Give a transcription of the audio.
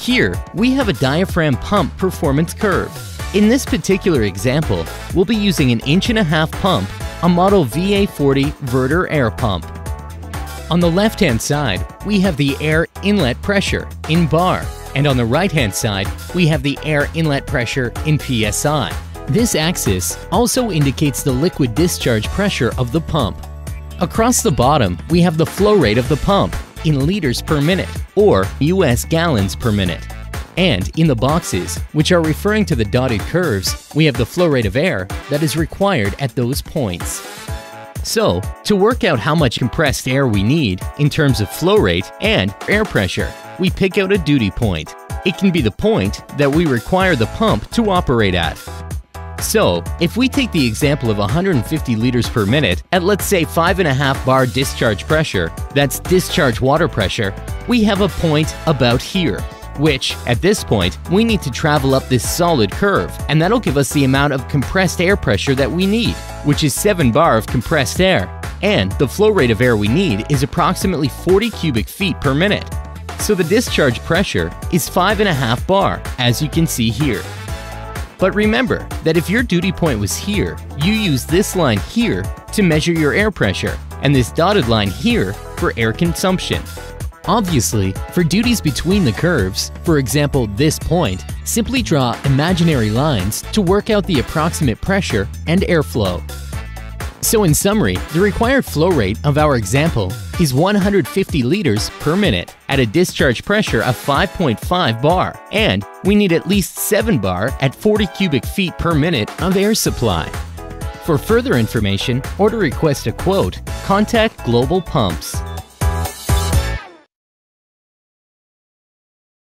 Here, we have a diaphragm pump performance curve. In this particular example, we'll be using an 1.5-inch pump, a model VA40 Verter air pump. On the left-hand side, we have the air inlet pressure in bar, and on the right-hand side, we have the air inlet pressure in PSI. This axis also indicates the liquid discharge pressure of the pump. Across the bottom, we have the flow rate of the pump in liters per minute, or US gallons per minute. And in the boxes, which are referring to the dotted curves, we have the flow rate of air that is required at those points. So, to work out how much compressed air we need in terms of flow rate and air pressure, we pick out a duty point. It can be the point that we require the pump to operate at. So, if we take the example of 150 liters per minute at, let's say, 5.5 bar discharge pressure, that's discharge water pressure, we have a point about here, which, at this point, we need to travel up this solid curve, and that'll give us the amount of compressed air pressure that we need, which is 7 bar of compressed air. And the flow rate of air we need is approximately 40 cubic feet per minute. So the discharge pressure is 5.5 bar, as you can see here. But remember that if your duty point was here, you use this line here to measure your air pressure, and this dotted line here for air consumption. Obviously, for duties between the curves, for example this point, simply draw imaginary lines to work out the approximate pressure and airflow. So in summary, the required flow rate of our example is 150 liters per minute at a discharge pressure of 5.5 bar, and we need at least 7 bar at 40 cubic feet per minute of air supply. For further information or to request a quote, contact Global Pumps.